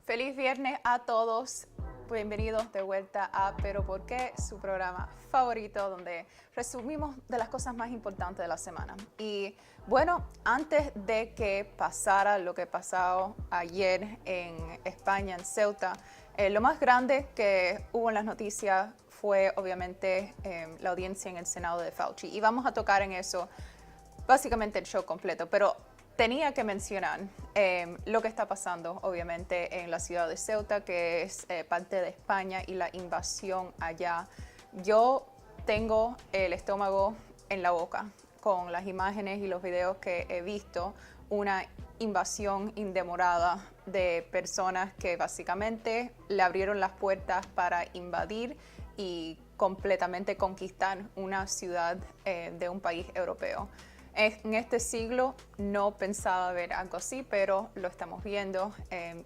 Feliz viernes a todos. Bienvenidos de vuelta a Pero ¿Por qué? Su programa favorito donde resumimos de las cosas más importantes de la semana. Y bueno, antes de que pasara lo que pasó ayer en España, en Ceuta, lo más grande que hubo en las noticias fue obviamente la audiencia en el Senado de Fauci. Y vamos a tocar en eso básicamente el show completo, pero tenía que mencionar lo que está pasando, obviamente, en la ciudad de Ceuta, que es parte de España, y la invasión allá. Yo tengo el estómago en la boca con las imágenes y los videos que he visto, una invasión indemorada de personas que básicamente le abrieron las puertas para invadir y completamente conquistar una ciudad de un país europeo. En este siglo no pensaba ver algo así, pero lo estamos viendo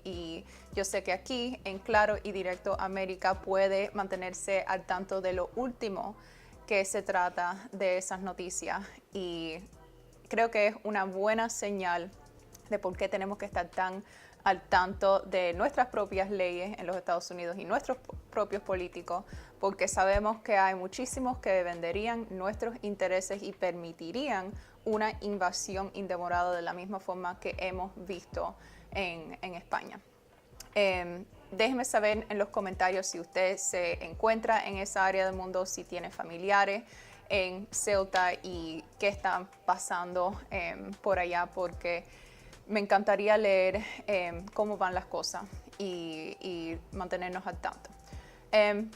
y yo sé que aquí en Claro y Directo América puede mantenerse al tanto de lo último que se trata de esas noticias, y creo que es una buena señal de por qué tenemos que estar tan al tanto de nuestras propias leyes en los Estados Unidos y nuestros propios políticos, porque sabemos que hay muchísimos que venderían nuestros intereses y permitirían una invasión indemorada de la misma forma que hemos visto en España. Déjenme saber en los comentarios si usted se encuentra en esa área del mundo, si tiene familiares en Ceuta y qué está pasando por allá, porque me encantaría leer cómo van las cosas y mantenernos al tanto.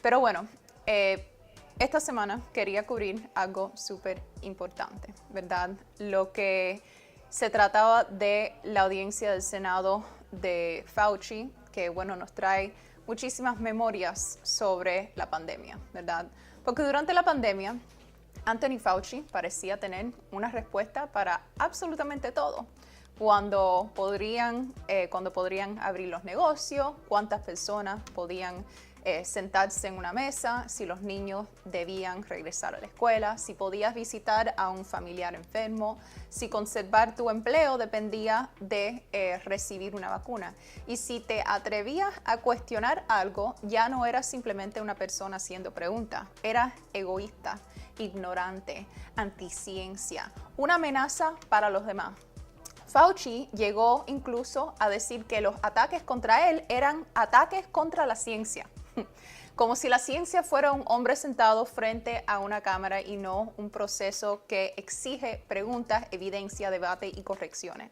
Pero bueno, esta semana quería cubrir algo súper importante, ¿verdad? Lo que se trataba de la audiencia del Senado de Fauci, que bueno, nos trae muchísimas memorias sobre la pandemia, ¿verdad? Porque durante la pandemia, Anthony Fauci parecía tener una respuesta para absolutamente todo. Cuando podrían abrir los negocios, cuántas personas podían sentarse en una mesa, si los niños debían regresar a la escuela, si podías visitar a un familiar enfermo, si conservar tu empleo dependía de recibir una vacuna. Y si te atrevías a cuestionar algo, ya no eras simplemente una persona haciendo preguntas, eras egoísta, ignorante, anticiencia, una amenaza para los demás. Fauci llegó incluso a decir que los ataques contra él eran ataques contra la ciencia, como si la ciencia fuera un hombre sentado frente a una cámara y no un proceso que exige preguntas, evidencia, debate y correcciones.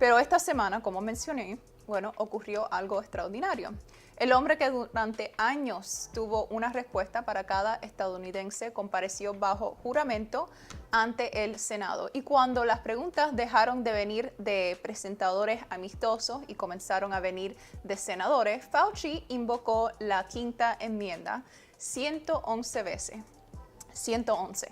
Pero esta semana, como mencioné, bueno, ocurrió algo extraordinario. El hombre que durante años tuvo una respuesta para cada estadounidense compareció bajo juramento ante el Senado. Y cuando las preguntas dejaron de venir de presentadores amistosos y comenzaron a venir de senadores, Fauci invocó la quinta enmienda 111 veces. 111.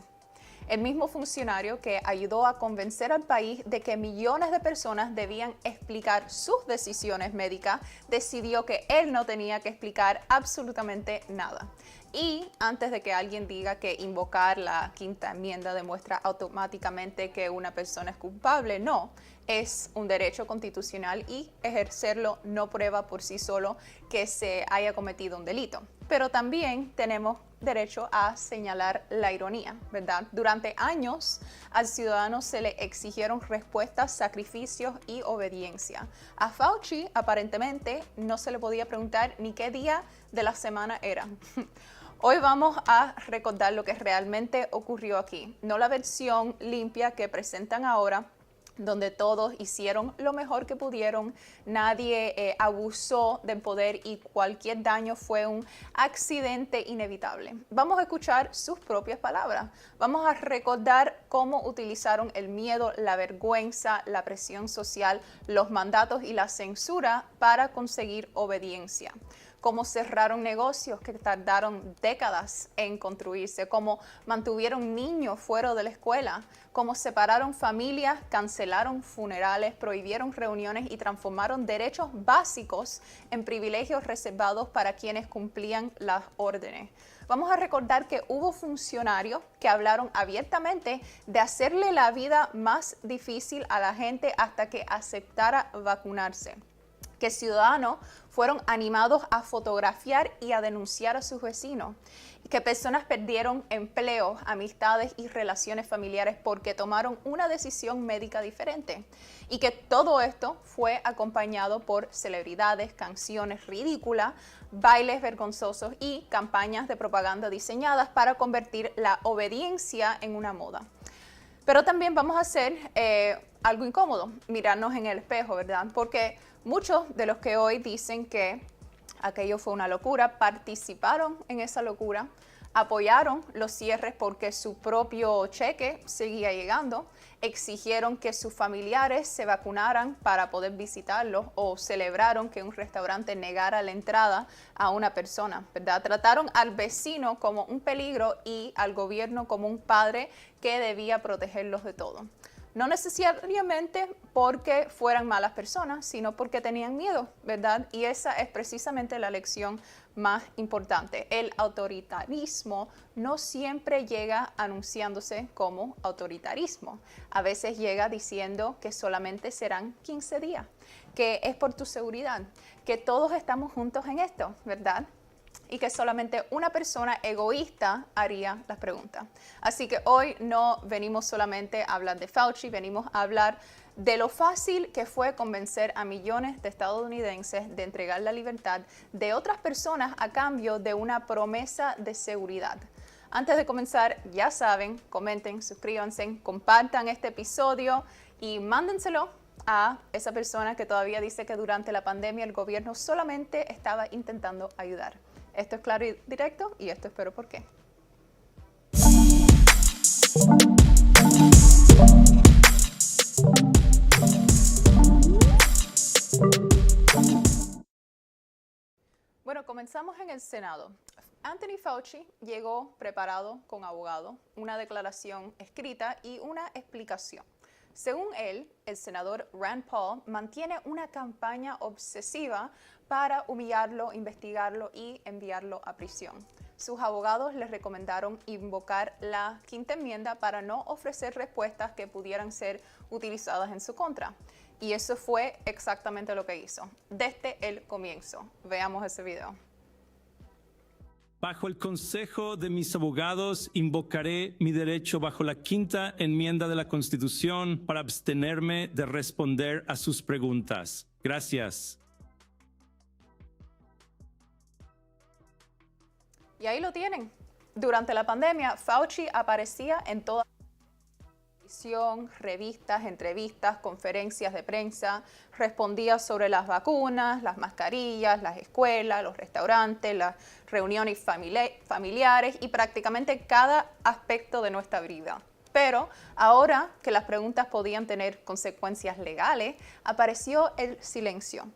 El mismo funcionario que ayudó a convencer al país de que millones de personas debían explicar sus decisiones médicas, decidió que él no tenía que explicar absolutamente nada. Y antes de que alguien diga que invocar la quinta enmienda demuestra automáticamente que una persona es culpable, no. Es un derecho constitucional y ejercerlo no prueba por sí solo que se haya cometido un delito. Pero también tenemos derecho a señalar la ironía, ¿verdad? Durante años al ciudadano se le exigieron respuestas, sacrificios y obediencia. A Fauci aparentemente no se le podía preguntar ni qué día de la semana era. Hoy vamos a recordar lo que realmente ocurrió aquí, no la versión limpia que presentan ahora, donde todos hicieron lo mejor que pudieron, nadie abusó del poder y cualquier daño fue un accidente inevitable. Vamos a escuchar sus propias palabras. Vamos a recordar cómo utilizaron el miedo, la vergüenza, la presión social, los mandatos y la censura para conseguir obediencia. Cómo cerraron negocios que tardaron décadas en construirse, cómo mantuvieron niños fuera de la escuela, cómo separaron familias, cancelaron funerales, prohibieron reuniones y transformaron derechos básicos en privilegios reservados para quienes cumplían las órdenes. Vamos a recordar que hubo funcionarios que hablaron abiertamente de hacerle la vida más difícil a la gente hasta que aceptara vacunarse. que ciudadanos fueron animados a fotografiar y a denunciar a sus vecinos, que personas perdieron empleos, amistades y relaciones familiares porque tomaron una decisión médica diferente, y que todo esto fue acompañado por celebridades, canciones ridículas, bailes vergonzosos y campañas de propaganda diseñadas para convertir la obediencia en una moda. Pero también vamos a hacer algo incómodo, mirarnos en el espejo, ¿verdad? Porque muchos de los que hoy dicen que aquello fue una locura, participaron en esa locura, apoyaron los cierres porque su propio cheque seguía llegando, exigieron que sus familiares se vacunaran para poder visitarlos o celebraron que un restaurante negara la entrada a una persona, ¿verdad? Trataron al vecino como un peligro y al gobierno como un padre que debía protegerlos de todo. No necesariamente porque fueran malas personas, sino porque tenían miedo, ¿verdad? Y esa es precisamente la lección más importante. El autoritarismo no siempre llega anunciándose como autoritarismo. A veces llega diciendo que solamente serán 15 días, que es por tu seguridad, que todos estamos juntos en esto, ¿verdad? Y que solamente una persona egoísta haría las preguntas. Así que hoy no venimos solamente a hablar de Fauci, venimos a hablar de lo fácil que fue convencer a millones de estadounidenses de entregar la libertad de otras personas a cambio de una promesa de seguridad. Antes de comenzar, ya saben, comenten, suscríbanse, compartan este episodio y mándenselo a esa persona que todavía dice que durante la pandemia el gobierno solamente estaba intentando ayudar. Esto es Claro y Directo y esto es Pero ¿Por qué? Bueno, comenzamos en el Senado. Anthony Fauci llegó preparado con abogado, una declaración escrita y una explicación. Según él, el senador Rand Paul mantiene una campaña obsesiva para humillarlo, investigarlo y enviarlo a prisión. Sus abogados les recomendaron invocar la quinta enmienda para no ofrecer respuestas que pudieran ser utilizadas en su contra. Y eso fue exactamente lo que hizo, desde el comienzo. Veamos ese video. Bajo el consejo de mis abogados, invocaré mi derecho bajo la quinta enmienda de la Constitución para abstenerme de responder a sus preguntas. Gracias. Y ahí lo tienen. Durante la pandemia, Fauci aparecía en toda televisión, revistas, entrevistas, conferencias de prensa, respondía sobre las vacunas, las mascarillas, las escuelas, los restaurantes, las reuniones familiares y prácticamente cada aspecto de nuestra vida. Pero ahora que las preguntas podían tener consecuencias legales, apareció el silencio.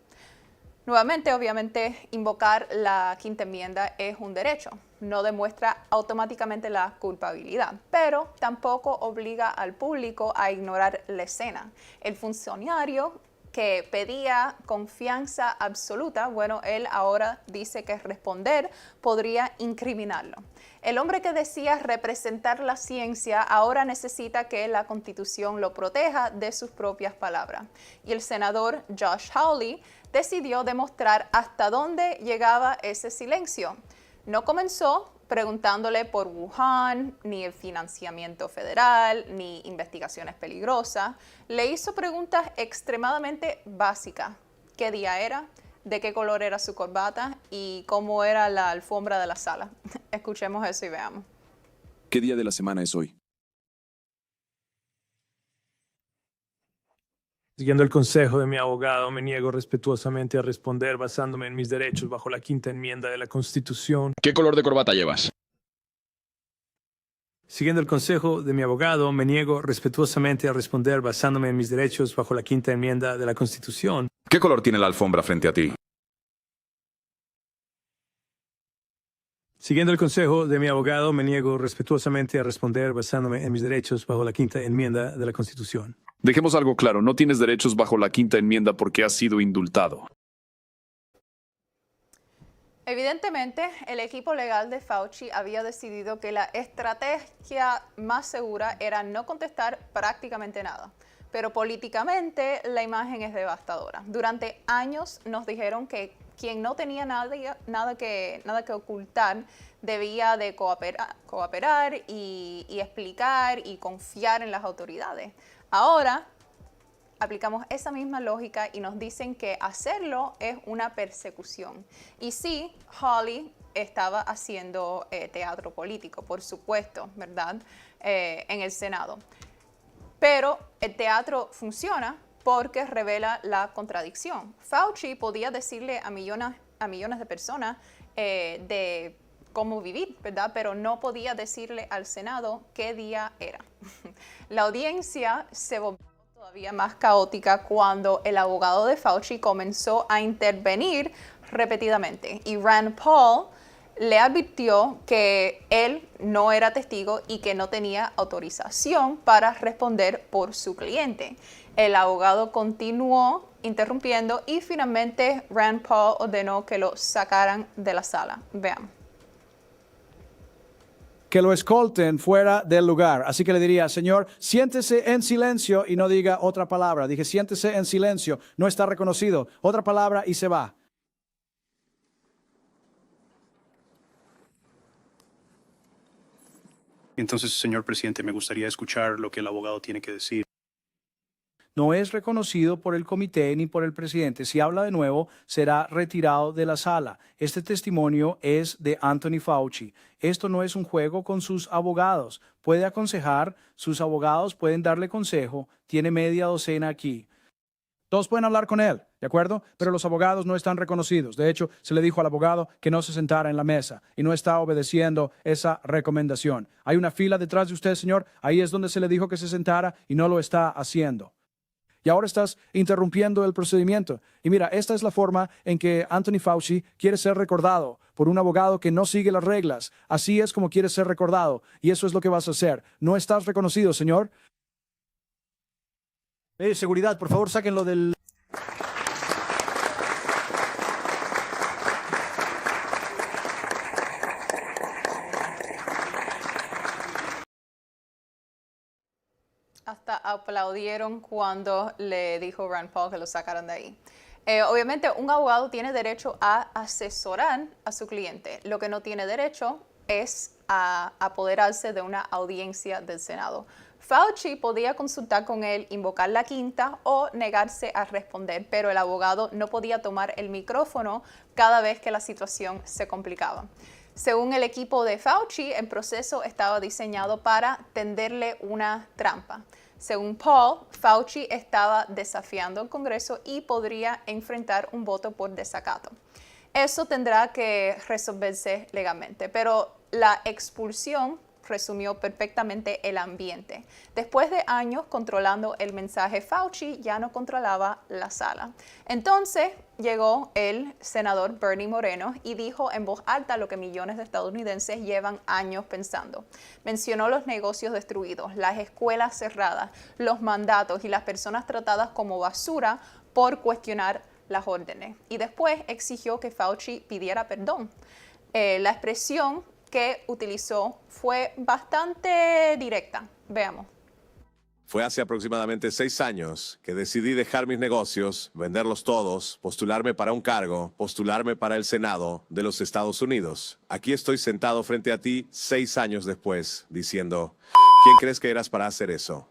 Nuevamente, obviamente, invocar la quinta enmienda es un derecho. No demuestra automáticamente la culpabilidad, pero tampoco obliga al público a ignorar la escena. El funcionario que pedía confianza absoluta, bueno, él ahora dice que responder podría incriminarlo. El hombre que decía representar la ciencia ahora necesita que la Constitución lo proteja de sus propias palabras. Y el senador Josh Hawley decidió demostrar hasta dónde llegaba ese silencio. No comenzó preguntándole por Wuhan, ni el financiamiento federal, ni investigaciones peligrosas. Le hizo preguntas extremadamente básicas. ¿Qué día era? ¿De qué color era su corbata? ¿Y cómo era la alfombra de la sala? Escuchemos eso y veamos. ¿Qué día de la semana es hoy? Siguiendo el consejo de mi abogado, me niego respetuosamente a responder basándome en mis derechos bajo la quinta enmienda de la Constitución. ¿Qué color de corbata llevas? Siguiendo el consejo de mi abogado, me niego respetuosamente a responder basándome en mis derechos bajo la quinta enmienda de la Constitución. ¿Qué color tiene la alfombra frente a ti? Siguiendo el consejo de mi abogado, me niego respetuosamente a responder basándome en mis derechos bajo la quinta enmienda de la Constitución. Dejemos algo claro, no tienes derechos bajo la quinta enmienda porque has sido indultado. Evidentemente, el equipo legal de Fauci había decidido que la estrategia más segura era no contestar prácticamente nada. pero políticamente la imagen es devastadora. Durante años nos dijeron que quien no tenía nada que ocultar debía de cooperar y explicar y confiar en las autoridades. Ahora aplicamos esa misma lógica y nos dicen que hacerlo es una persecución. Y sí, Hawley estaba haciendo teatro político, por supuesto, ¿verdad? En el Senado. Pero el teatro funciona porque revela la contradicción. Fauci podía decirle a millones de personas de cómo vivir, ¿verdad? Pero no podía decirle al Senado qué día era. La audiencia se volvió todavía más caótica cuando el abogado de Fauci comenzó a intervenir repetidamente y Rand Paul le advirtió que él no era testigo y que no tenía autorización para responder por su cliente. El abogado continuó interrumpiendo y finalmente Rand Paul ordenó que lo sacaran de la sala. Vean. Que lo escolten fuera del lugar. Así que le diría, señor, siéntese en silencio y no diga otra palabra. Dije, siéntese en silencio, no está reconocido. Otra palabra y se va. Entonces, señor presidente, me gustaría escuchar lo que el abogado tiene que decir. No es reconocido por el comité ni por el presidente. Si habla de nuevo, será retirado de la sala. Este testimonio es de Anthony Fauci. Esto no es un juego con sus abogados. Puede aconsejar, sus abogados pueden darle consejo. Tiene media docena aquí. Todos pueden hablar con él, ¿de acuerdo? Pero los abogados no están reconocidos. De hecho, se le dijo al abogado que no se sentara en la mesa y no está obedeciendo esa recomendación. Hay una fila detrás de usted, señor. Ahí es donde se le dijo que se sentara y no lo está haciendo. Y ahora estás interrumpiendo el procedimiento. Y mira, esta es la forma en que Anthony Fauci quiere ser recordado por un abogado que no sigue las reglas. Así es como quiere ser recordado. Y eso es lo que vas a hacer. No estás reconocido, señor. Seguridad, por favor, sáquenlo del... Hasta aplaudieron cuando le dijo Rand Paul que lo sacaran de ahí. Obviamente, un abogado tiene derecho a asesorar a su cliente. Lo que no tiene derecho es a apoderarse de una audiencia del Senado. Fauci podía consultar con él, invocar la quinta o negarse a responder, pero el abogado no podía tomar el micrófono cada vez que la situación se complicaba. Según el equipo de Fauci, el proceso estaba diseñado para tenderle una trampa. Según Paul, Fauci estaba desafiando al Congreso y podría enfrentar un voto por desacato. Eso tendrá que resolverse legalmente, pero la expulsión resumió perfectamente el ambiente. Después de años controlando el mensaje, Fauci ya no controlaba la sala. Entonces llegó el senador Bernie Moreno y dijo en voz alta lo que millones de estadounidenses llevan años pensando. Mencionó los negocios destruidos, las escuelas cerradas, los mandatos y las personas tratadas como basura por cuestionar las órdenes. Y después exigió que Fauci pidiera perdón. La expresión que utilizó fue bastante directa. Veamos. Fue hace aproximadamente 6 años que decidí dejar mis negocios, venderlos todos, postularme para un cargo, postularme para el Senado de los Estados Unidos. Aquí estoy sentado frente a ti 6 años después, diciendo, ¿quién crees que eras para hacer eso?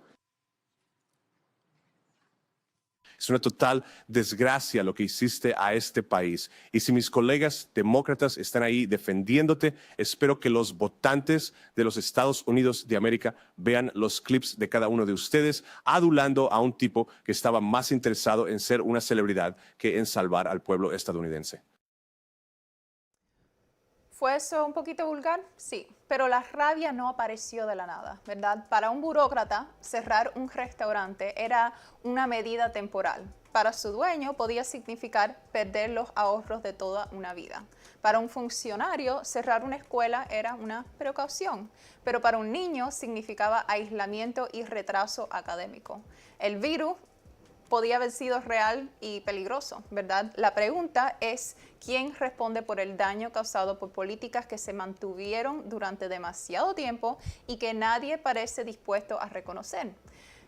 Es una total desgracia lo que hiciste a este país. Y si mis colegas demócratas están ahí defendiéndote, espero que los votantes de los Estados Unidos de América vean los clips de cada uno de ustedes adulando a un tipo que estaba más interesado en ser una celebridad que en salvar al pueblo estadounidense. ¿Fue eso un poquito vulgar? Sí, pero la rabia no apareció de la nada, ¿verdad? Para un burócrata, cerrar un restaurante era una medida temporal. Para su dueño podía significar perder los ahorros de toda una vida. Para un funcionario, cerrar una escuela era una precaución, pero para un niño significaba aislamiento y retraso académico. El virus podía haber sido real y peligroso, ¿verdad? La pregunta es, ¿quién responde por el daño causado por políticas que se mantuvieron durante demasiado tiempo y que nadie parece dispuesto a reconocer?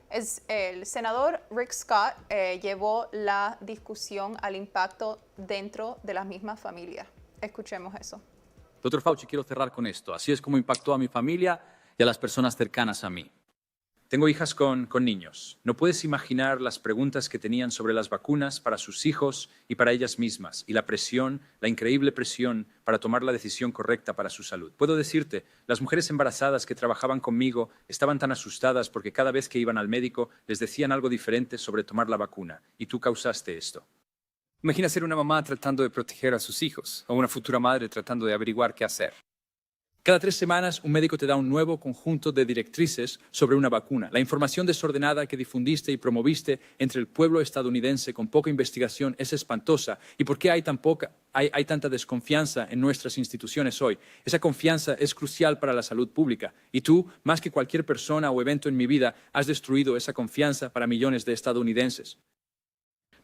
El senador Rick Scott llevó la discusión al impacto dentro de las mismas familias. Escuchemos eso. Dr. Fauci, quiero cerrar con esto. Así es como impactó a mi familia y a las personas cercanas a mí. Tengo hijas con niños. No puedes imaginar las preguntas que tenían sobre las vacunas para sus hijos y para ellas mismas, y la presión, la increíble presión para tomar la decisión correcta para su salud. Puedo decirte, las mujeres embarazadas que trabajaban conmigo estaban tan asustadas porque cada vez que iban al médico les decían algo diferente sobre tomar la vacuna, y tú causaste esto. Imagina ser una mamá tratando de proteger a sus hijos, o una futura madre tratando de averiguar qué hacer. Cada 3 semanas, un médico te da un nuevo conjunto de directrices sobre una vacuna. La información desordenada que difundiste y promoviste entre el pueblo estadounidense con poca investigación es espantosa. ¿Y por qué hay tanta desconfianza en nuestras instituciones hoy? Esa confianza es crucial para la salud pública. Y tú, más que cualquier persona o evento en mi vida, has destruido esa confianza para millones de estadounidenses.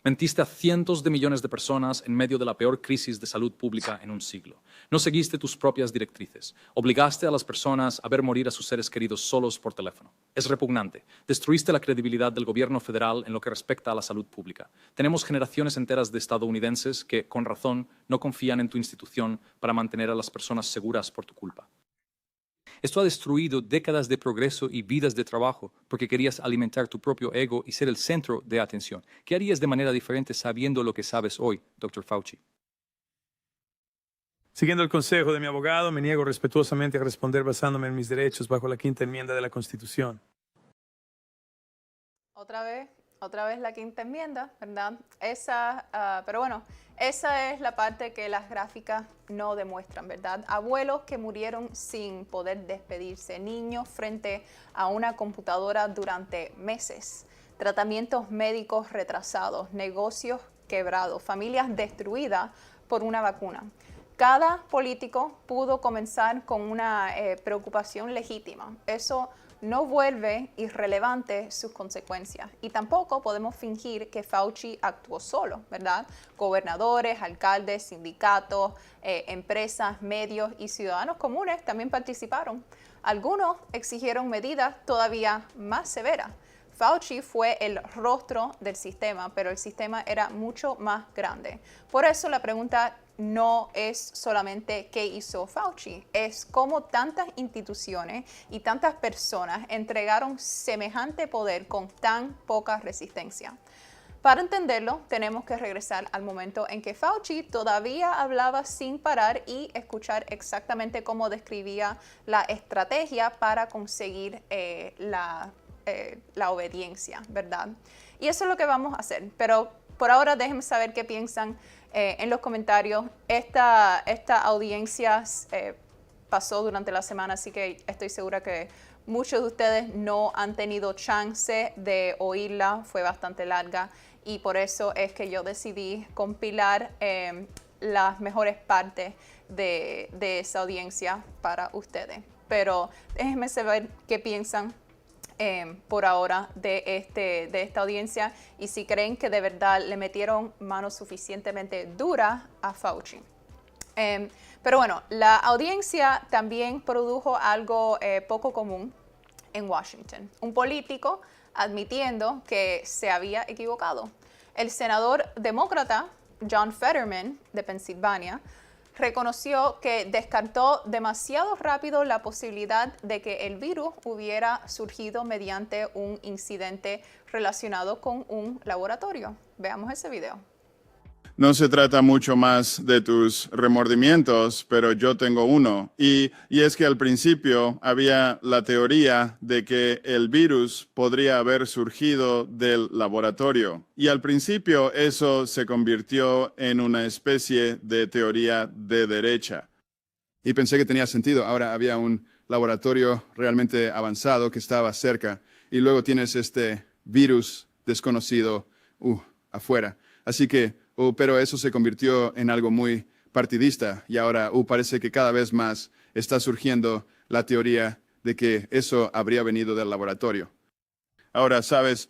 Mentiste a cientos de millones de personas en medio de la peor crisis de salud pública en un siglo. No seguiste tus propias directrices. Obligaste a las personas a ver morir a sus seres queridos solos por teléfono. Es repugnante. Destruiste la credibilidad del gobierno federal en lo que respecta a la salud pública. Tenemos generaciones enteras de estadounidenses que, con razón, no confían en tu institución para mantener a las personas seguras por tu culpa. Esto ha destruido décadas de progreso y vidas de trabajo porque querías alimentar tu propio ego y ser el centro de atención. ¿Qué harías de manera diferente sabiendo lo que sabes hoy, Dr. Fauci? Siguiendo el consejo de mi abogado, me niego respetuosamente a responder basándome en mis derechos bajo la quinta enmienda de la Constitución. Otra vez la quinta enmienda, ¿verdad? Pero bueno, esa es la parte que las gráficas no demuestran, ¿verdad? Abuelos que murieron sin poder despedirse, niños frente a una computadora durante meses, tratamientos médicos retrasados, negocios quebrados, familias destruidas por una vacuna. Cada político pudo comenzar con una preocupación legítima. Eso no vuelve irrelevante sus consecuencias. Y tampoco podemos fingir que Fauci actuó solo, ¿verdad? Gobernadores, alcaldes, sindicatos, empresas, medios y ciudadanos comunes también participaron. Algunos exigieron medidas todavía más severas. Fauci fue el rostro del sistema, pero el sistema era mucho más grande. Por eso la pregunta no es solamente qué hizo Fauci, es cómo tantas instituciones y tantas personas entregaron semejante poder con tan poca resistencia. Para entenderlo, tenemos que regresar al momento en que Fauci todavía hablaba sin parar y escuchar exactamente cómo describía la estrategia para conseguir la obediencia, ¿verdad? Y eso es lo que vamos a hacer, pero por ahora déjenme saber qué piensan en los comentarios. Esta audiencia pasó durante la semana, así que estoy segura que muchos de ustedes no han tenido chance de oírla, fue bastante larga y por eso es que yo decidí compilar las mejores partes de esa audiencia para ustedes. Pero déjenme saber qué piensan por ahora de esta audiencia y si creen que de verdad le metieron mano suficientemente dura a Fauci. Pero bueno, la audiencia también produjo algo poco común en Washington. Un político admitiendo que se había equivocado. El senador demócrata John Fetterman de Pensilvania reconoció que descartó demasiado rápido la posibilidad de que el virus hubiera surgido mediante un incidente relacionado con un laboratorio. Veamos ese video. No se trata mucho más de tus remordimientos, pero yo tengo uno. Y es que al principio había la teoría de que el virus podría haber surgido del laboratorio. Y al principio eso se convirtió en una especie de teoría de derecha. Y pensé que tenía sentido. Ahora había un laboratorio realmente avanzado que estaba cerca. Y luego tienes este virus desconocido afuera. Así que pero eso se convirtió en algo muy partidista y ahora parece que cada vez más está surgiendo la teoría de que eso habría venido del laboratorio. Ahora, sabes,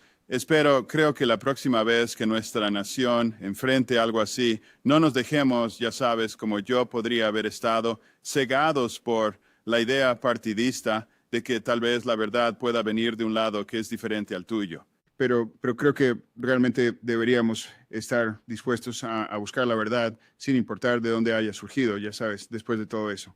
creo que la próxima vez que nuestra nación enfrente algo así, no nos dejemos, ya sabes, como yo podría haber estado, cegados por la idea partidista de que tal vez la verdad pueda venir de un lado que es diferente al tuyo. Pero creo que realmente deberíamos estar dispuestos a buscar la verdad sin importar de dónde haya surgido, ya sabes, después de todo eso.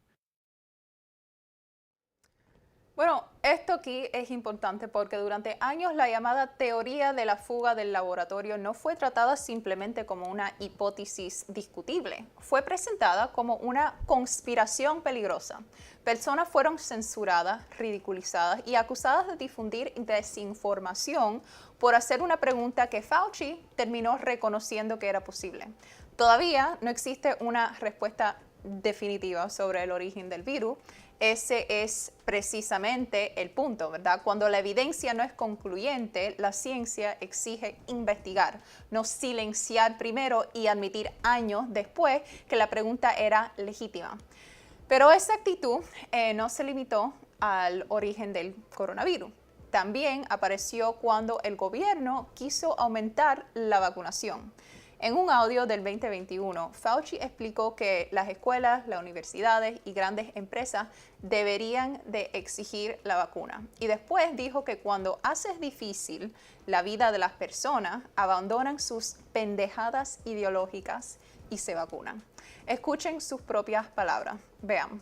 Bueno, esto aquí es importante porque durante años la llamada teoría de la fuga del laboratorio no fue tratada simplemente como una hipótesis discutible, fue presentada como una conspiración peligrosa. Personas fueron censuradas, ridiculizadas y acusadas de difundir desinformación por hacer una pregunta que Fauci terminó reconociendo que era posible. Todavía no existe una respuesta definitiva sobre el origen del virus. Ese es precisamente el punto, ¿verdad? Cuando la evidencia no es concluyente, la ciencia exige investigar, no silenciar primero y admitir años después que la pregunta era legítima. Pero esa actitud no se limitó al origen del coronavirus. También apareció cuando el gobierno quiso aumentar la vacunación. En un audio del 2021, Fauci explicó que las escuelas, las universidades y grandes empresas deberían de exigir la vacuna. Y después dijo que cuando haces difícil la vida de las personas, abandonan sus pendejadas ideológicas y se vacunan. Escuchen sus propias palabras. Vean.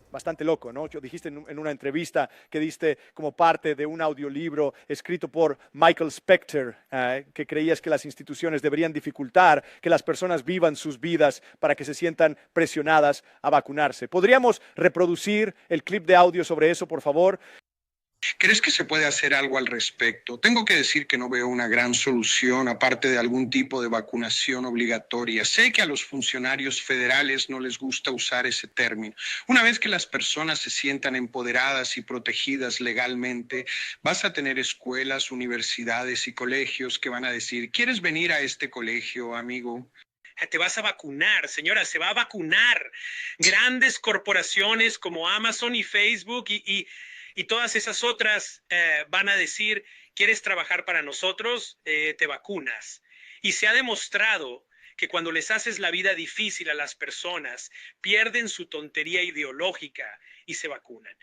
Bastante loco, ¿no? Dijiste en una entrevista que diste como parte de un audiolibro escrito por Michael Specter, que creías que las instituciones deberían dificultar que las personas vivan sus vidas para que se sientan presionadas a vacunarse. ¿Podríamos reproducir el clip de audio sobre eso, por favor? ¿Crees que se puede hacer algo al respecto? Tengo que decir que no veo una gran solución aparte de algún tipo de vacunación obligatoria. Sé que a los funcionarios federales no les gusta usar ese término. Una vez que las personas se sientan empoderadas y protegidas legalmente, vas a tener escuelas, universidades y colegios que van a decir, ¿quieres venir a este colegio, amigo? Te vas a vacunar, señora, se va a vacunar. Grandes corporaciones como Amazon y Facebook y todas esas otras van a decir, ¿quieres trabajar para nosotros? Te vacunas. Y se ha demostrado que cuando les haces la vida difícil a las personas, pierden su tontería ideológica y se vacunan.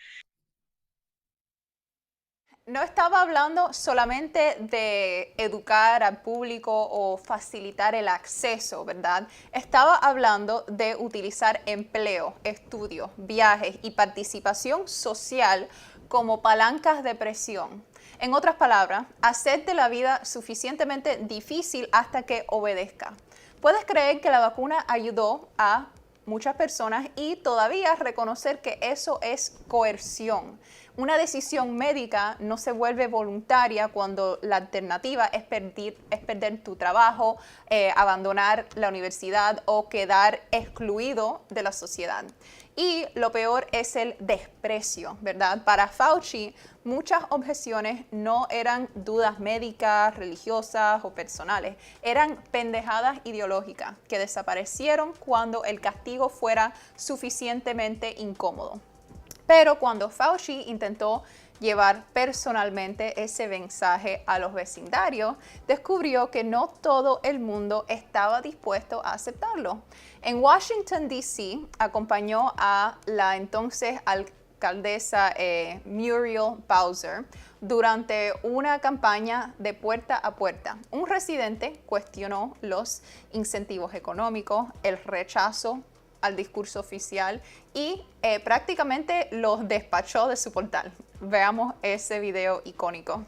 No estaba hablando solamente de educar al público o facilitar el acceso, ¿verdad? Estaba hablando de utilizar empleo, estudios, viajes y participación social como palancas de presión. En otras palabras, hacerte la vida suficientemente difícil hasta que obedezca. ¿Puedes creer que la vacuna ayudó a muchas personas y todavía reconocer que eso es coerción? Una decisión médica no se vuelve voluntaria cuando la alternativa es perder tu trabajo, abandonar la universidad o quedar excluido de la sociedad. Y lo peor es el desprecio, ¿verdad? Para Fauci, muchas objeciones no eran dudas médicas, religiosas o personales, eran pendejadas ideológicas que desaparecieron cuando el castigo fuera suficientemente incómodo. Pero cuando Fauci intentó llevar personalmente ese mensaje a los vecindarios, descubrió que no todo el mundo estaba dispuesto a aceptarlo. En Washington, D.C., acompañó a la entonces alcaldesa Muriel Bowser durante una campaña de puerta a puerta. Un residente cuestionó los incentivos económicos, el rechazo al discurso oficial y prácticamente los despachó de su portal. Veamos ese video icónico.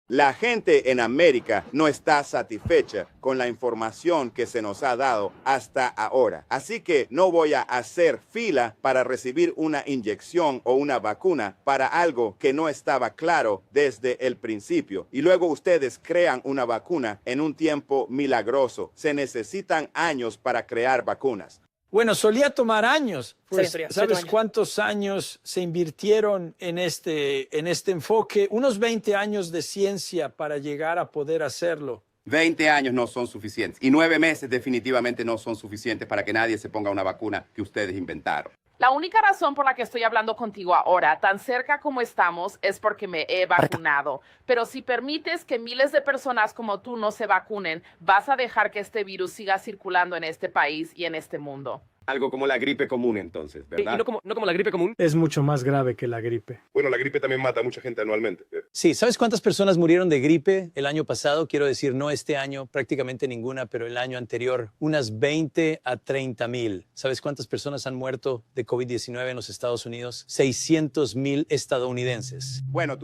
La gente en América no está satisfecha con la información que se nos ha dado hasta ahora. Así que no voy a hacer fila para recibir una inyección o una vacuna para algo que no estaba claro desde el principio. Y luego ustedes crean una vacuna en un tiempo milagroso. Se necesitan años para crear vacunas. Bueno, solía tomar años. Pues, sí, ¿sabes cuántos años se invirtieron en este enfoque? Unos 20 años de ciencia para llegar a poder hacerlo. 20 años no son suficientes y 9 meses definitivamente no son suficientes para que nadie se ponga una vacuna que ustedes inventaron. La única razón por la que estoy hablando contigo ahora, tan cerca como estamos, es porque me he vacunado. Pero si permites que miles de personas como tú no se vacunen, vas a dejar que este virus siga circulando en este país y en este mundo. Algo como la gripe común entonces, ¿verdad? Y no como la gripe común. Es mucho más grave que la gripe. Bueno, la gripe también mata a mucha gente anualmente. Sí, ¿sabes cuántas personas murieron de gripe el año pasado? Quiero decir, no este año, prácticamente ninguna, pero el año anterior, unas 20 a 30,000. ¿Sabes cuántas personas han muerto de COVID-19 en los Estados Unidos? 600,000 estadounidenses. Bueno,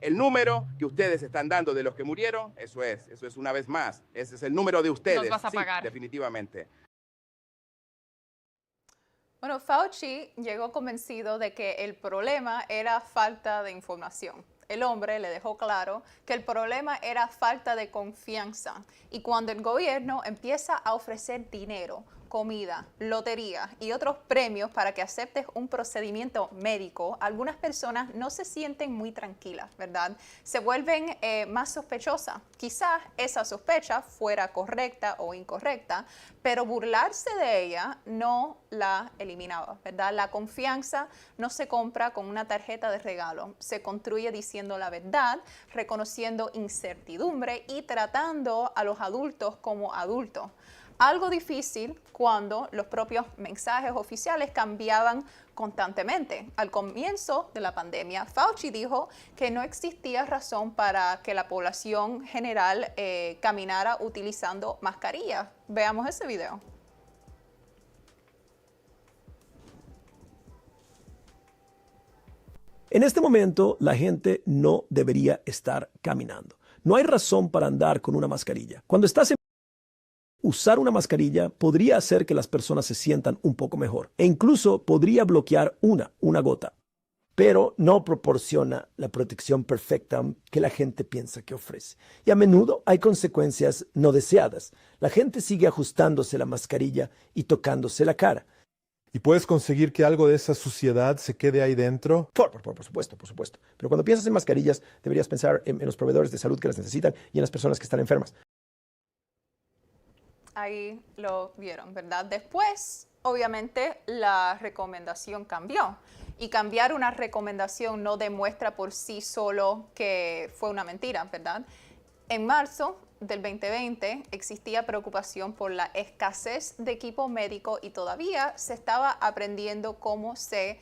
el número que ustedes están dando de los que murieron, eso es una vez más, ese es el número de ustedes. Nos vas a Sí, pagar. definitivamente. Bueno, Fauci llegó convencido de que el problema era falta de información. El hombre le dejó claro que el problema era falta de confianza. Y cuando el gobierno empieza a ofrecer dinero, comida, lotería y otros premios para que aceptes un procedimiento médico, algunas personas no se sienten muy tranquilas, ¿verdad? Se vuelven más sospechosas. Quizás esa sospecha fuera correcta o incorrecta, pero burlarse de ella no la eliminaba, ¿verdad? La confianza no se compra con una tarjeta de regalo, se construye diciendo la verdad, reconociendo incertidumbre y tratando a los adultos como adultos. Algo difícil cuando los propios mensajes oficiales cambiaban constantemente. Al comienzo de la pandemia, Fauci dijo que no existía razón para que la población general caminara utilizando mascarillas. Veamos ese video. En este momento, la gente no debería estar caminando. No hay razón para andar con una mascarilla. Cuando estás en usar una mascarilla podría hacer que las personas se sientan un poco mejor e incluso podría bloquear una gota, pero no proporciona la protección perfecta que la gente piensa que ofrece. Y a menudo hay consecuencias no deseadas. La gente sigue ajustándose la mascarilla y tocándose la cara. ¿Y puedes conseguir que algo de esa suciedad se quede ahí dentro? Por supuesto. Pero cuando piensas en mascarillas, deberías pensar en los proveedores de salud que las necesitan y en las personas que están enfermas. Ahí lo vieron, ¿verdad? Después, obviamente, la recomendación cambió. Y cambiar una recomendación no demuestra por sí solo que fue una mentira, ¿verdad? En marzo del 2020 existía preocupación por la escasez de equipo médico y todavía se estaba aprendiendo cómo se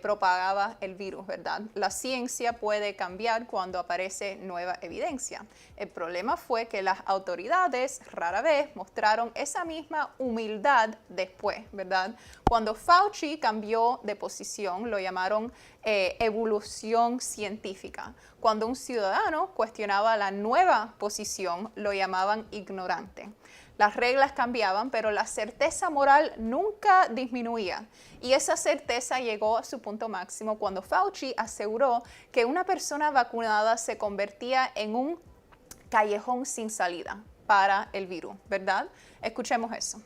propagaba el virus, ¿verdad? La ciencia puede cambiar cuando aparece nueva evidencia. El problema fue que las autoridades rara vez mostraron esa misma humildad después, ¿verdad? Cuando Fauci cambió de posición, lo llamaron evolución científica. Cuando un ciudadano cuestionaba la nueva posición, lo llamaban ignorante. Las reglas cambiaban, pero la certeza moral nunca disminuía. Y esa certeza llegó a su punto máximo cuando Fauci aseguró que una persona vacunada se convertía en un callejón sin salida para el virus, ¿verdad? Escuchemos eso.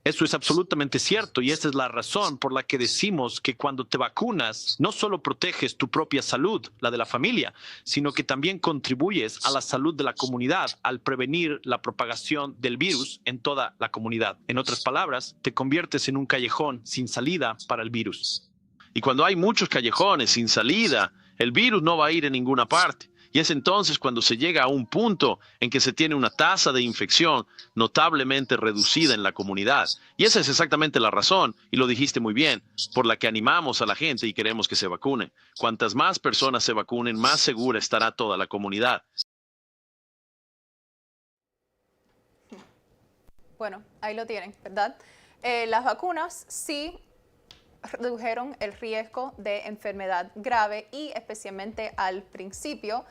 Eso es absolutamente cierto y esta es la razón por la que decimos que cuando te vacunas no solo proteges tu propia salud, la de la familia, sino que también contribuyes a la salud de la comunidad al prevenir la propagación del virus en toda la comunidad. En otras palabras, te conviertes en un callejón sin salida para el virus. Y cuando hay muchos callejones sin salida, el virus no va a ir en ninguna parte. Y es entonces cuando se llega a un punto en que se tiene una tasa de infección notablemente reducida en la comunidad. Y esa es exactamente la razón, y lo dijiste muy bien, por la que animamos a la gente y queremos que se vacunen. Cuantas más personas se vacunen, más segura estará toda la comunidad. Bueno, ahí lo tienen, ¿verdad? Las vacunas sí redujeron el riesgo de enfermedad grave y especialmente al principio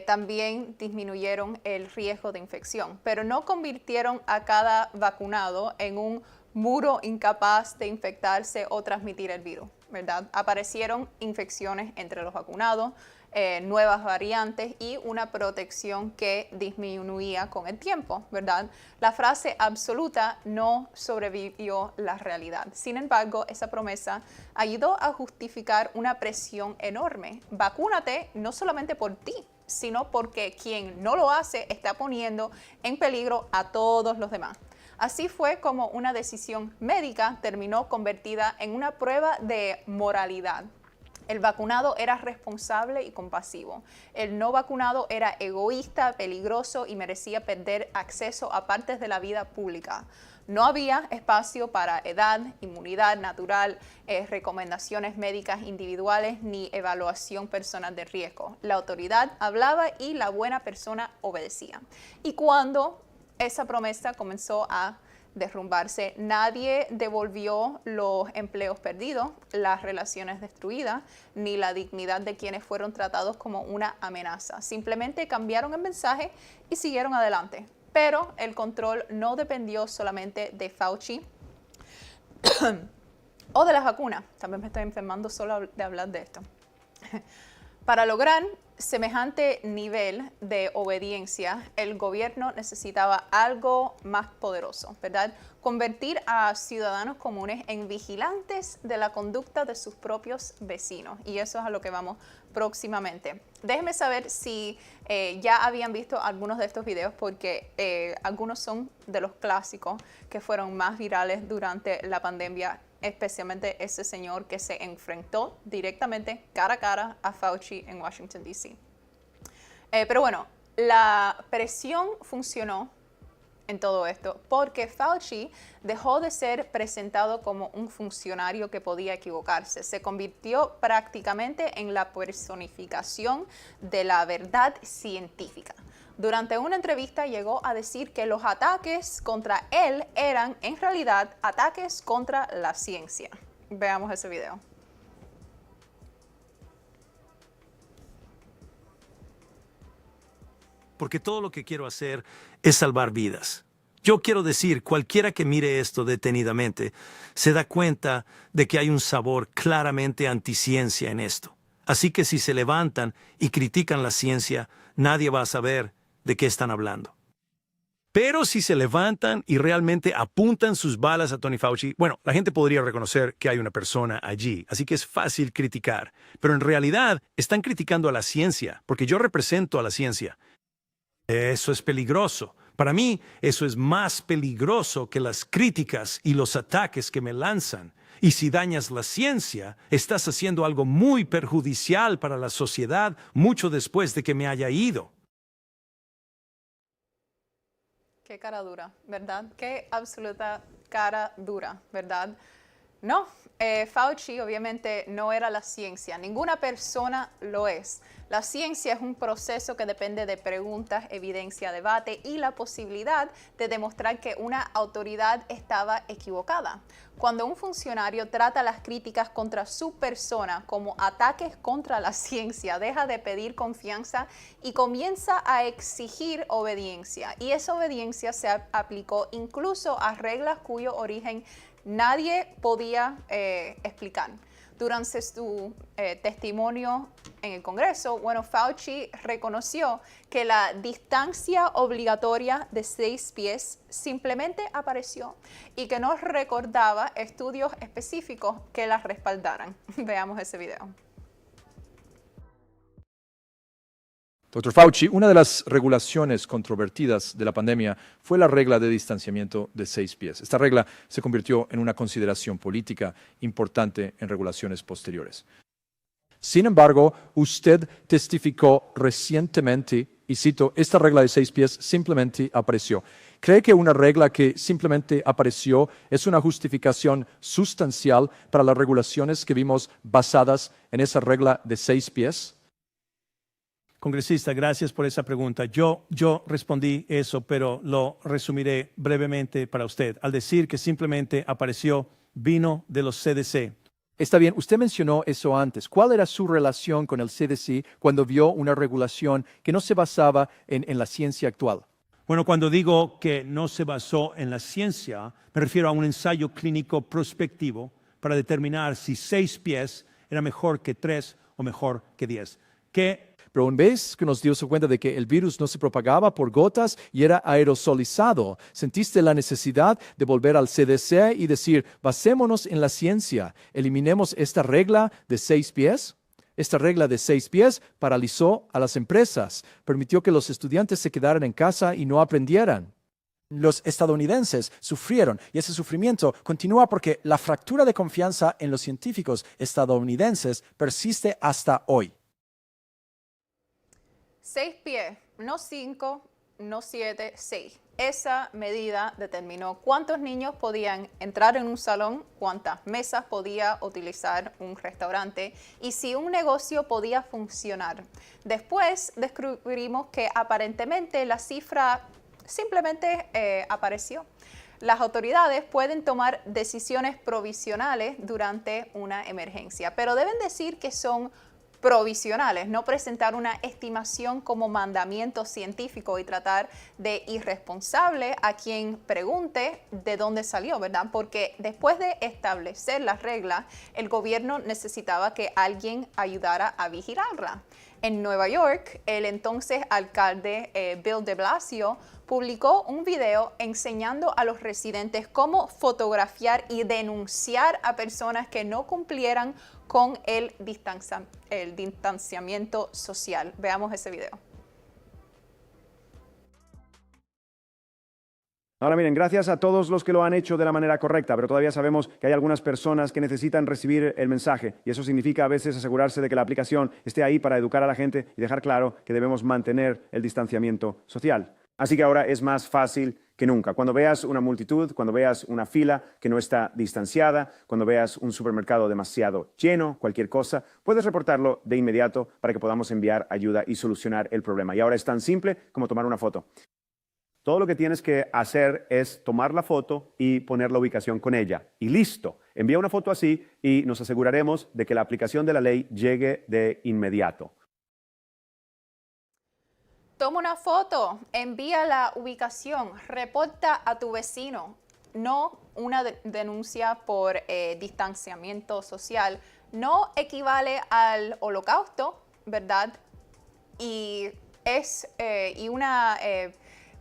también disminuyeron el riesgo de infección, pero no convirtieron a cada vacunado en un muro incapaz de infectarse o transmitir el virus, ¿verdad? Aparecieron infecciones entre los vacunados, nuevas variantes y una protección que disminuía con el tiempo, ¿verdad? La frase absoluta no sobrevivió la realidad. Sin embargo, esa promesa ayudó a justificar una presión enorme. Vacúnate no solamente por ti, sino porque quien no lo hace está poniendo en peligro a todos los demás. Así fue como una decisión médica terminó convertida en una prueba de moralidad. El vacunado era responsable y compasivo. El no vacunado era egoísta, peligroso y merecía perder acceso a partes de la vida pública. No había espacio para edad, inmunidad natural, recomendaciones médicas individuales ni evaluación personal de riesgo. La autoridad hablaba y la buena persona obedecía. Y cuando esa promesa comenzó a derrumbarse, nadie devolvió los empleos perdidos, las relaciones destruidas, ni la dignidad de quienes fueron tratados como una amenaza. Simplemente cambiaron el mensaje y siguieron adelante. Pero el control no dependió solamente de Fauci o de las vacunas. También me estoy enfermando solo de hablar de esto. Para lograr semejante nivel de obediencia, el gobierno necesitaba algo más poderoso, ¿verdad? Convertir a ciudadanos comunes en vigilantes de la conducta de sus propios vecinos. Y eso es a lo que vamos próximamente. Déjenme saber si ya habían visto algunos de estos videos, porque algunos son de los clásicos que fueron más virales durante la pandemia, especialmente ese señor que se enfrentó directamente cara a cara a Fauci en Washington, D.C. Pero bueno, la presión funcionó en todo esto porque Fauci dejó de ser presentado como un funcionario que podía equivocarse. Se convirtió prácticamente en la personificación de la verdad científica. Durante una entrevista llegó a decir que los ataques contra él eran en realidad ataques contra la ciencia. Veamos ese video. Porque todo lo que quiero hacer es salvar vidas. Yo quiero decir, cualquiera que mire esto detenidamente se da cuenta de que hay un sabor claramente anticiencia en esto. Así que si se levantan y critican la ciencia, nadie va a saber de qué están hablando. Pero si se levantan y realmente apuntan sus balas a Tony Fauci, bueno, la gente podría reconocer que hay una persona allí, así que es fácil criticar. Pero en realidad están criticando a la ciencia, porque yo represento a la ciencia. Eso es peligroso. Para mí, eso es más peligroso que las críticas y los ataques que me lanzan. Y si dañas la ciencia, estás haciendo algo muy perjudicial para la sociedad mucho después de que me haya ido. Qué cara dura, ¿verdad? Qué absoluta cara dura, ¿verdad? No, Fauci obviamente no era la ciencia, ninguna persona lo es. La ciencia es un proceso que depende de preguntas, evidencia, debate y la posibilidad de demostrar que una autoridad estaba equivocada. Cuando un funcionario trata las críticas contra su persona como ataques contra la ciencia, deja de pedir confianza y comienza a exigir obediencia. Y esa obediencia se aplicó incluso a reglas cuyo origen nadie podía explicar. Durante su testimonio en el Congreso, bueno, Fauci reconoció que la distancia obligatoria de 6 pies simplemente apareció y que no recordaba estudios específicos que la respaldaran. Veamos ese video. Dr. Fauci, una de las regulaciones controvertidas de la pandemia fue la regla de distanciamiento de 6 pies. Esta regla se convirtió en una consideración política importante en regulaciones posteriores. Sin embargo, usted testificó recientemente, y cito, esta regla de 6 pies simplemente apareció. ¿Cree que una regla que simplemente apareció es una justificación sustancial para las regulaciones que vimos basadas en esa regla de 6 pies? Congresista, gracias por esa pregunta. Yo respondí eso, pero lo resumiré brevemente para usted. Al decir que simplemente apareció, vino de los CDC. Está bien, usted mencionó eso antes. ¿Cuál era su relación con el CDC cuando vio una regulación que no se basaba en la ciencia actual? Bueno, cuando digo que no se basó en la ciencia, me refiero a un ensayo clínico prospectivo para determinar si 6 pies era mejor que 3 o mejor que 10. Pero una vez que nos dio cuenta de que el virus no se propagaba por gotas y era aerosolizado, ¿sentiste la necesidad de volver al CDC y decir, basémonos en la ciencia, eliminemos esta regla de 6 pies? Esta regla de 6 pies paralizó a las empresas, permitió que los estudiantes se quedaran en casa y no aprendieran. los estadounidenses sufrieron y ese sufrimiento continúa porque la fractura de confianza en los científicos estadounidenses persiste hasta hoy. 6 pies, no 5, no 7, 6. Esa medida determinó cuántos niños podían entrar en un salón, cuántas mesas podía utilizar un restaurante y si un negocio podía funcionar. Después descubrimos que aparentemente la cifra simplemente apareció. Las autoridades pueden tomar decisiones provisionales durante una emergencia, pero deben decir que son provisionales, no presentar una estimación como mandamiento científico y tratar de irresponsable a quien pregunte de dónde salió, ¿verdad? Porque después de establecer las reglas, el gobierno necesitaba que alguien ayudara a vigilarla. En Nueva York, el entonces alcalde Bill de Blasio publicó un video enseñando a los residentes cómo fotografiar y denunciar a personas que no cumplieran con el distanciamiento social. Veamos ese video. Ahora miren, gracias a todos los que lo han hecho de la manera correcta, pero todavía sabemos que hay algunas personas que necesitan recibir el mensaje y eso significa a veces asegurarse de que la aplicación esté ahí para educar a la gente y dejar claro que debemos mantener el distanciamiento social. Así que ahora es más fácil que nunca. Cuando veas una multitud, cuando veas una fila que no está distanciada, cuando veas un supermercado demasiado lleno, cualquier cosa, puedes reportarlo de inmediato para que podamos enviar ayuda y solucionar el problema. Y ahora es tan simple como tomar una foto. Todo lo que tienes que hacer es tomar la foto y poner la ubicación con ella. Y listo. Envía una foto así y nos aseguraremos de que la aplicación de la ley llegue de inmediato. Toma una foto, envía la ubicación, reporta a tu vecino, no una denuncia por distanciamiento social. No equivale al holocausto, ¿verdad? Y una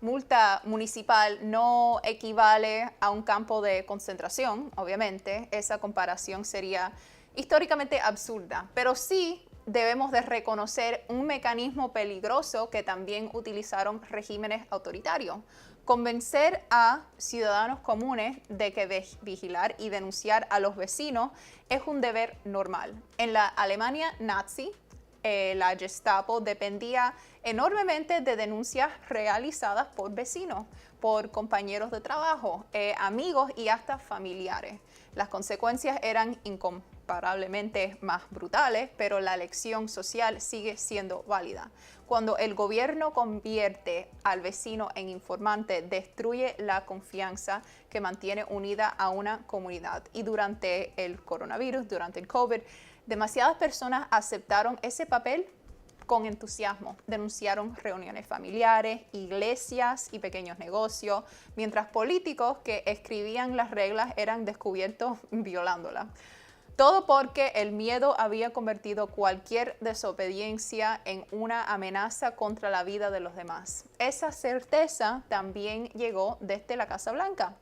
multa municipal no equivale a un campo de concentración, obviamente. Esa comparación sería históricamente absurda, pero sí debemos de reconocer un mecanismo peligroso que también utilizaron regímenes autoritarios. Convencer a ciudadanos comunes de que vigilar y denunciar a los vecinos es un deber normal. En la Alemania nazi, la Gestapo dependía enormemente de denuncias realizadas por vecinos, por compañeros de trabajo, amigos y hasta familiares. Las consecuencias eran incomparablemente más brutales, pero la lección social sigue siendo válida. Cuando el gobierno convierte al vecino en informante, destruye la confianza que mantiene unida a una comunidad. Y durante el coronavirus, durante el COVID, demasiadas personas aceptaron ese papel con entusiasmo. Denunciaron reuniones familiares, iglesias y pequeños negocios, mientras políticos que escribían las reglas eran descubiertos violándolas. Todo porque el miedo había convertido cualquier desobediencia en una amenaza contra la vida de los demás. Esa certeza también llegó desde la Casa Blanca.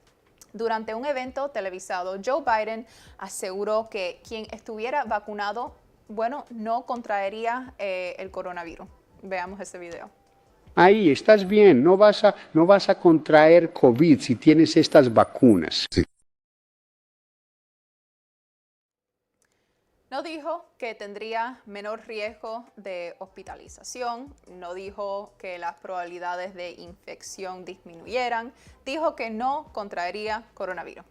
Durante un evento televisado, Joe Biden aseguró que quien estuviera vacunado, no contraería el coronavirus. Veamos ese video. Ahí, estás bien, no vas a contraer COVID si tienes estas vacunas. Sí. No dijo que tendría menor riesgo de hospitalización, no dijo que las probabilidades de infección disminuyeran, dijo que no contraería coronavirus.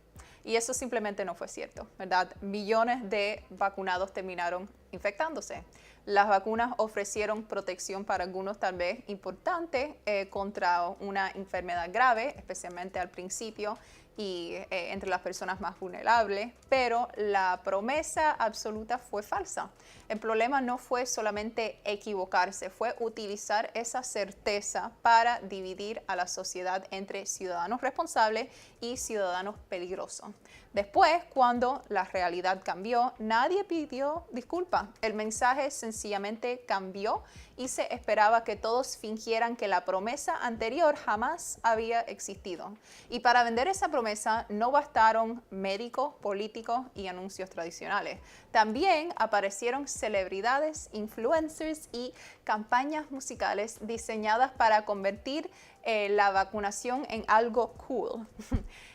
Y eso simplemente no fue cierto, ¿verdad? Millones de vacunados terminaron infectándose. Las vacunas ofrecieron protección para algunos, tal vez importante, contra una enfermedad grave, especialmente al principio, y entre las personas más vulnerables, pero la promesa absoluta fue falsa. El problema no fue solamente equivocarse, fue utilizar esa certeza para dividir a la sociedad entre ciudadanos responsables y ciudadanos peligrosos. Después, cuando la realidad cambió, nadie pidió disculpas. El mensaje sencillamente cambió y se esperaba que todos fingieran que la promesa anterior jamás había existido. Y para vender esa promesa no bastaron médicos, políticos y anuncios tradicionales. También aparecieron celebridades, influencers y campañas musicales diseñadas para convertir la vacunación en algo cool.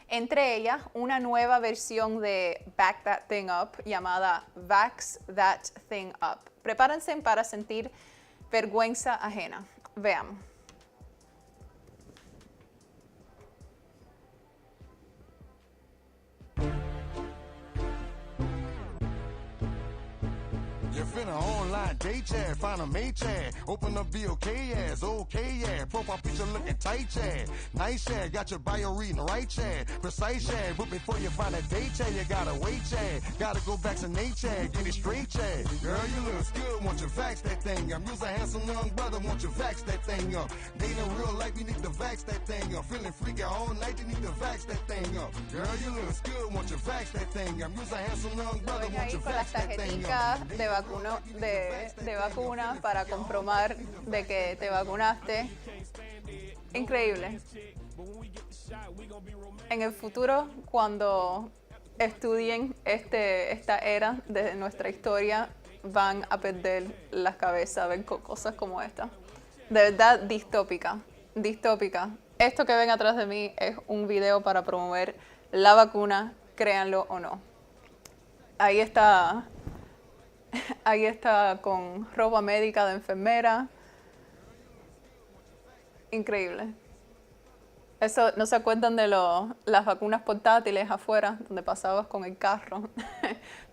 Entre ellas, una nueva versión de Back That Thing Up llamada Vax That Thing Up. Prepárense para sentir vergüenza ajena. Veamos. You finna online date chat, find a mate chat, open up BOK ass, okay yeah, profile picture looking tight chat, nice chat, got your bio reading right chat, precise chat, but before you find a date chat, you gotta wait chat, gotta go vaccinate chat, get it straight chat, girl you look good, want you vax that thing up, you's a handsome young brother, want you vax that thing up, dating real life, you need to vax that thing up, feeling freaky all night, you need to vax that thing up, girl you look good, want you vax that thing up, you's a handsome young brother, want you vax that thing up. De vacuna para comprobar de que te vacunaste. Increíble. En el futuro, cuando estudien esta era de nuestra historia, van a perder las cabezas a ver cosas como esta. De verdad, distópica. Distópica. Esto que ven atrás de mí es un video para promover la vacuna, créanlo o no. Ahí está con ropa médica de enfermera. Increíble. Eso, ¿no se acuerdan de las vacunas portátiles afuera, donde pasabas con el carro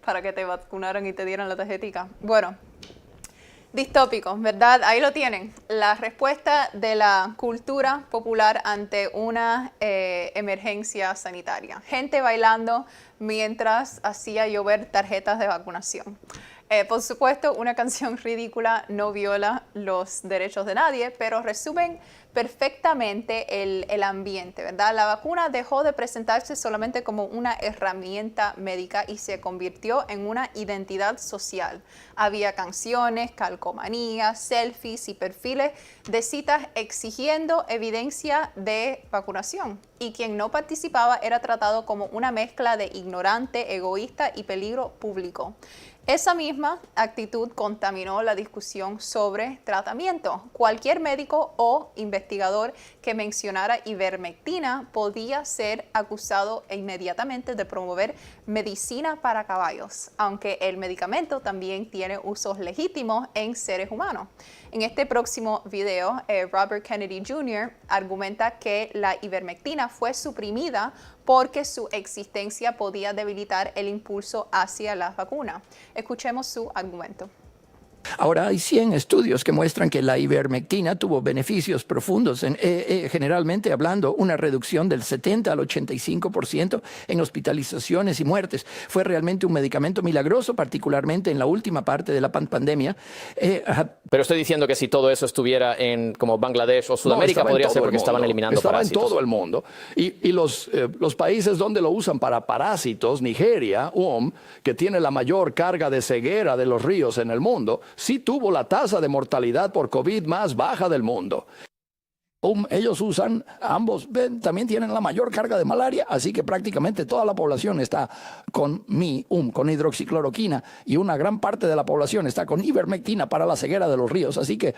para que te vacunaran y te dieran la tarjetica? Bueno, distópicos, ¿verdad? Ahí lo tienen. La respuesta de la cultura popular ante una emergencia sanitaria. Gente bailando mientras hacía llover tarjetas de vacunación. Por supuesto, una canción ridícula no viola los derechos de nadie, pero resumen perfectamente el ambiente, ¿verdad? La vacuna dejó de presentarse solamente como una herramienta médica y se convirtió en una identidad social. Había canciones, calcomanías, selfies y perfiles de citas exigiendo evidencia de vacunación. Y quien no participaba era tratado como una mezcla de ignorante, egoísta y peligro público. Esa misma actitud contaminó la discusión sobre tratamiento. Cualquier médico o investigador que mencionara ivermectina podía ser acusado inmediatamente de promover medicina para caballos, aunque el medicamento también tiene usos legítimos en seres humanos. En este próximo video, Robert Kennedy Jr. argumenta que la ivermectina fue suprimida porque su existencia podía debilitar el impulso hacia la vacuna. Escuchemos su argumento. Ahora hay 100 estudios que muestran que la ivermectina tuvo beneficios profundos, generalmente hablando, una reducción del 70 al 85% en hospitalizaciones y muertes. Fue realmente un medicamento milagroso, particularmente en la última parte de la pandemia. Pero estoy diciendo que si todo eso estuviera en como Bangladesh o Sudamérica, podría ser porque estaban eliminando parásitos. Estaba en todo el mundo. Y los países donde lo usan para parásitos, Nigeria, que tiene la mayor carga de ceguera de los ríos en el mundo, sí tuvo la tasa de mortalidad por COVID más baja del mundo. Ellos usan, ambos también tienen la mayor carga de malaria, así que prácticamente toda la población está con con hidroxicloroquina, y una gran parte de la población está con ivermectina para la ceguera de los ríos, así que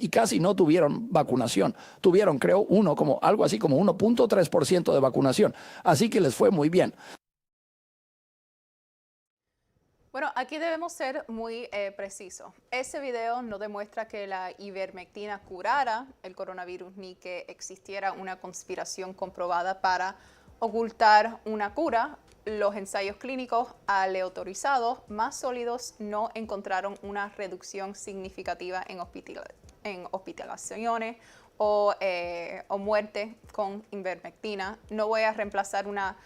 y casi no tuvieron vacunación. Tuvieron, creo, algo así como 1.3% de vacunación, así que les fue muy bien. Bueno, aquí debemos ser muy precisos. Ese video no demuestra que la ivermectina curara el coronavirus ni que existiera una conspiración comprobada para ocultar una cura. Los ensayos clínicos aleatorizados más sólidos no encontraron una reducción significativa en hospitalizaciones o muerte con ivermectina. No voy a reemplazar una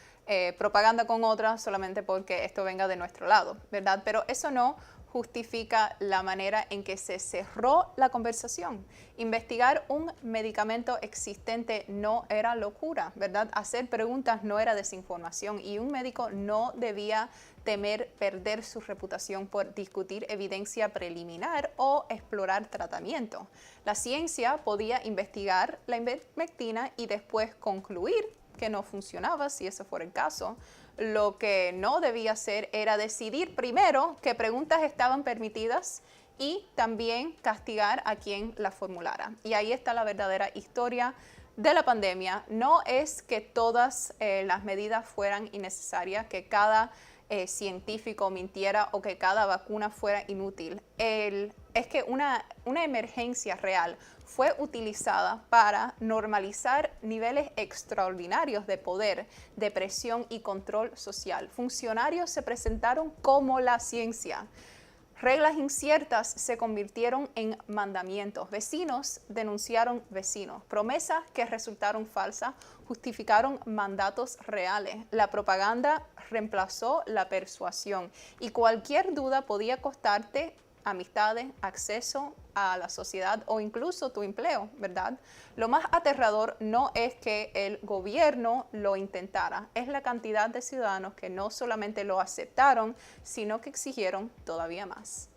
propaganda con otra solamente porque esto venga de nuestro lado, ¿verdad? Pero eso no justifica la manera en que se cerró la conversación. Investigar un medicamento existente no era locura, ¿verdad? Hacer preguntas no era desinformación, y un médico no debía temer perder su reputación por discutir evidencia preliminar o explorar tratamiento. La ciencia podía investigar la ivermectina y después concluir que no funcionaba, si ese fuera el caso. Lo que no debía hacer era decidir primero qué preguntas estaban permitidas y también castigar a quien las formulara. Y ahí está la verdadera historia de la pandemia. No es que todas las medidas fueran innecesarias, que cada científico mintiera o que cada vacuna fuera inútil. Es que una emergencia real fue utilizada para normalizar niveles extraordinarios de poder, de presión y control social. Funcionarios se presentaron como la ciencia. Reglas inciertas se convirtieron en mandamientos. Vecinos denunciaron vecinos. Promesas que resultaron falsas justificaron mandatos reales. La propaganda reemplazó la persuasión y cualquier duda podía costarte amistades, acceso a la sociedad o incluso tu empleo, ¿verdad? Lo más aterrador no es que el gobierno lo intentara, es la cantidad de ciudadanos que no solamente lo aceptaron, sino que exigieron todavía más.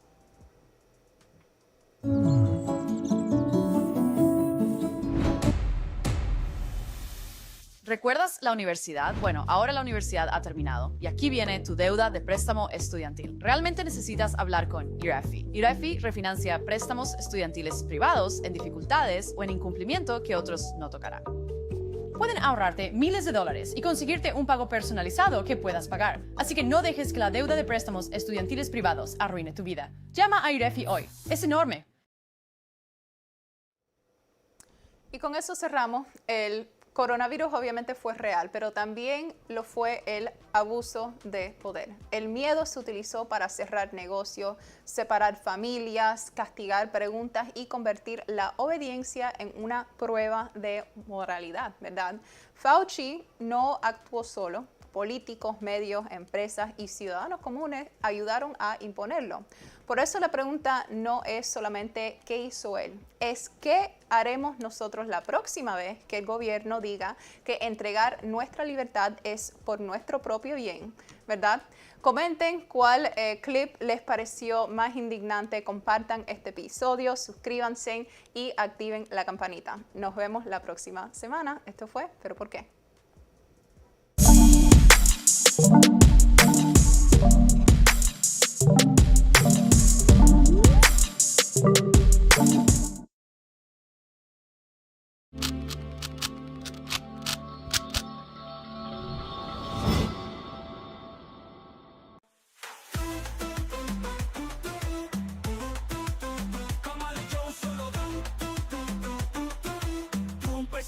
¿Recuerdas la universidad? Bueno, ahora la universidad ha terminado y aquí viene tu deuda de préstamo estudiantil. Realmente necesitas hablar con IREFI. IREFI refinancia préstamos estudiantiles privados en dificultades o en incumplimiento que otros no tocarán. Pueden ahorrarte miles de dólares y conseguirte un pago personalizado que puedas pagar. Así que no dejes que la deuda de préstamos estudiantiles privados arruine tu vida. Llama a IREFI hoy. Es enorme. Y con eso cerramos. El coronavirus obviamente fue real, pero también lo fue el abuso de poder. El miedo se utilizó para cerrar negocios, separar familias, castigar preguntas y convertir la obediencia en una prueba de moralidad, ¿verdad? Fauci no actuó solo. Políticos, medios, empresas y ciudadanos comunes ayudaron a imponerlo. Por eso la pregunta no es solamente qué hizo él, es qué haremos nosotros la próxima vez que el gobierno diga que entregar nuestra libertad es por nuestro propio bien, ¿verdad? Comenten cuál clip les pareció más indignante, compartan este episodio, suscríbanse y activen la campanita. Nos vemos la próxima semana. Esto fue ¿Pero por qué?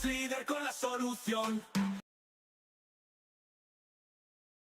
Líder con la solución.